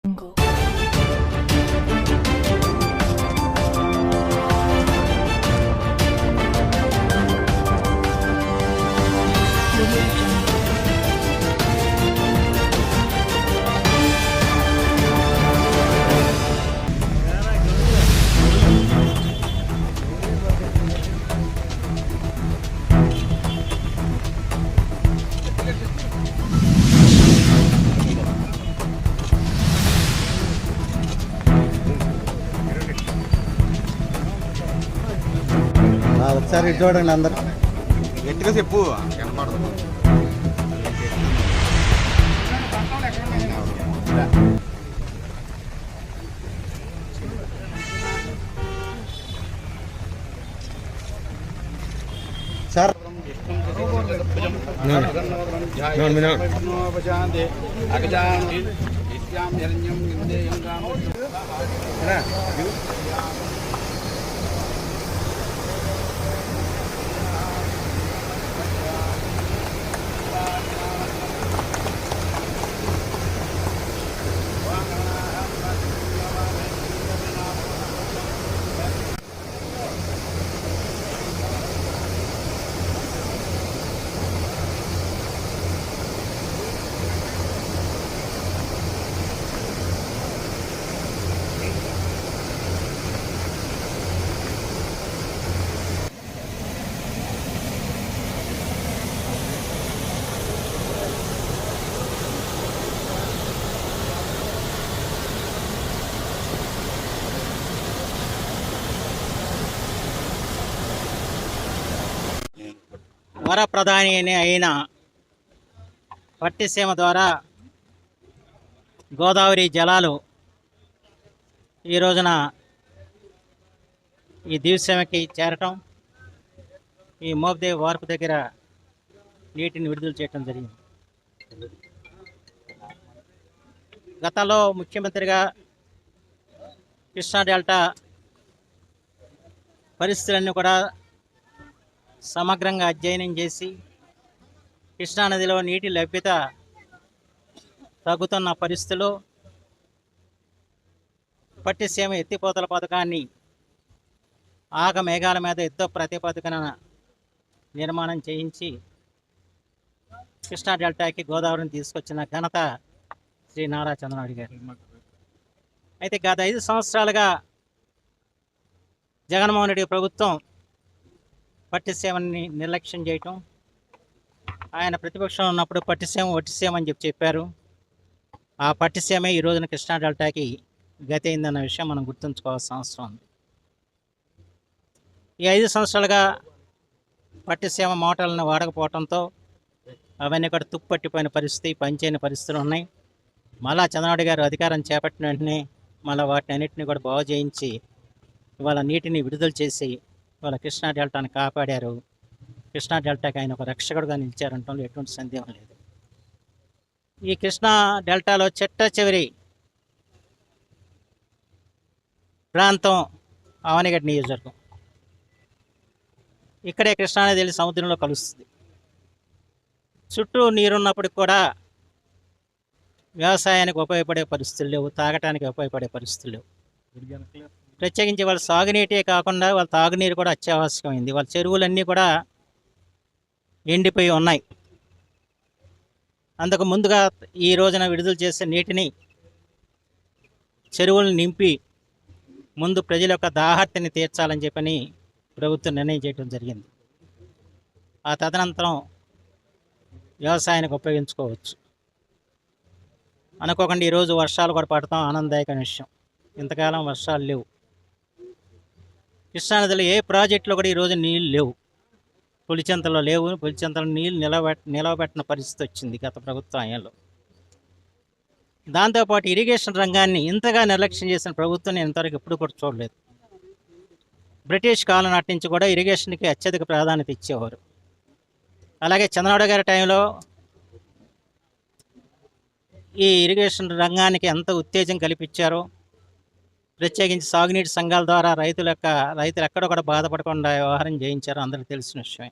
Jungle. Audio Jungle. ఒకసారి ఇటు చూడండి అందరు గట్టిగా చెప్పు కనపడదు. సార్ వరప్రధాని అయిన పట్టిసీమ ద్వారా గోదావరి జలాలు ఈ రోజున ఈ దివిసీమకి చేరటం, ఈ మోపిదేవి వార్పు దగ్గర నీటిని విడుదల చేయటం జరిగింది. గతంలో ముఖ్యమంత్రిగా కృష్ణా డెల్టా పరిస్థితులన్నీ కూడా సమగ్రంగా అధ్యయనం చేసి కృష్ణానదిలో నీటి లభ్యత తగ్గుతున్న పరిస్థితుల్లో పట్టిసీమ ఎత్తిపోతల పథకాన్ని మేఘాల మీద యుద్ధ ప్రాతిపదికన నిర్మాణం చేయించి కృష్ణా డెల్టాకి గోదావరిని తీసుకొచ్చిన ఘనత శ్రీ నారా చంద్రబాబు గారు. అయితే గత 5 సంవత్సరాలుగా జగన్మోహన్ రెడ్డి ప్రభుత్వం పట్టిసీమని నిర్లక్ష్యం చేయటం, ఆయన ప్రతిపక్షంలో ఉన్నప్పుడు పట్టిసీమ వట్టిసీమ అని చెప్పారు. ఆ పట్టిసీమే ఈ రోజున కృష్ణా డెల్టాకి గతి అయిందన్న విషయం మనం గుర్తుంచుకోవాల్సిన అవసరం ఉంది. ఈ 5 సంవత్సరాలుగా పట్టిసీమ మోటార్లను వాడకపోవడంతో అవన్నీ కూడా తుప్పట్టిపోయిన పరిస్థితి, పనిచేయని పరిస్థితులు ఉన్నాయి. మళ్ళా చంద్రబాబు గారు అధికారం చేపట్టిన వెంటనే మళ్ళీ వాటిని అన్నింటినీ కూడా బాగు చేయించి ఇవాళ నీటిని విడుదల చేసి ఇవాళ కృష్ణా డెల్టాను కాపాడారు. కృష్ణా డెల్టాకి ఆయన ఒక రక్షకుడుగా నిలిచారంటంలో ఎటువంటి సందేహం లేదు. ఈ కృష్ణా డెల్టాలో చిట్ట చివరి ప్రాంతం అవనిగడ్డ నియోజకవర్గం. ఇక్కడే కృష్ణానది వెళ్ళి సముద్రంలో కలుస్తుంది. చుట్టూ నీరున్నప్పటికి కూడా వ్యవసాయానికి ఉపయోగపడే పరిస్థితులు లేవు, తాగటానికి ఉపయోగపడే పరిస్థితులు లేవు. ప్రత్యేకించి వాళ్ళ సాగునీటే కాకుండా వాళ్ళ తాగునీరు కూడా అత్యావశ్యకమైంది. వాళ్ళ చెరువులన్నీ కూడా ఎండిపోయి ఉన్నాయి. అందుకు ముందుగా ఈ రోజున విడుదల చేసే నీటిని చెరువులను నింపి ముందు ప్రజల యొక్క దాహార్తిని తీర్చాలని చెప్పని ప్రభుత్వం నిర్ణయం చేయడం జరిగింది. ఆ తదనంతరం వ్యవసాయానికి ఉపయోగించుకోవచ్చు. అనుకోకుండా ఈరోజు వర్షాలు కూడా పడతాం ఆనందదాయకమైన విషయం. ఇంతకాలం వర్షాలు లేవు. కృష్ణానదిలో ఏ ప్రాజెక్టులో కూడా ఈరోజు నీళ్ళు లేవు. పులిచింతలో లేవు. పులిచింతలో నీళ్ళు నిలవబెట్టిన పరిస్థితి వచ్చింది గత ప్రభుత్వం అయ్యాలో. దాంతోపాటు ఇరిగేషన్ రంగాన్ని ఇంతగా నిర్లక్ష్యం చేసిన ప్రభుత్వం నేను ఇంతవరకు ఎప్పుడు కూడా చూడలేదు. బ్రిటిష్ కాలం నాటి నుంచి కూడా ఇరిగేషన్కి అత్యధిక ప్రాధాన్యత ఇచ్చేవారు. అలాగే చంద్రబాబు గారి టైంలో ఈ ఇరిగేషన్ రంగానికి ఎంత ఉత్తేజం కల్పించారో, ప్రత్యేకించి సాగునీటి సంఘాల ద్వారా రైతులు ఎక్కడ కూడా బాధపడకుండా వ్యవహారం చేయించారో అందరికీ తెలిసిన విషయమే.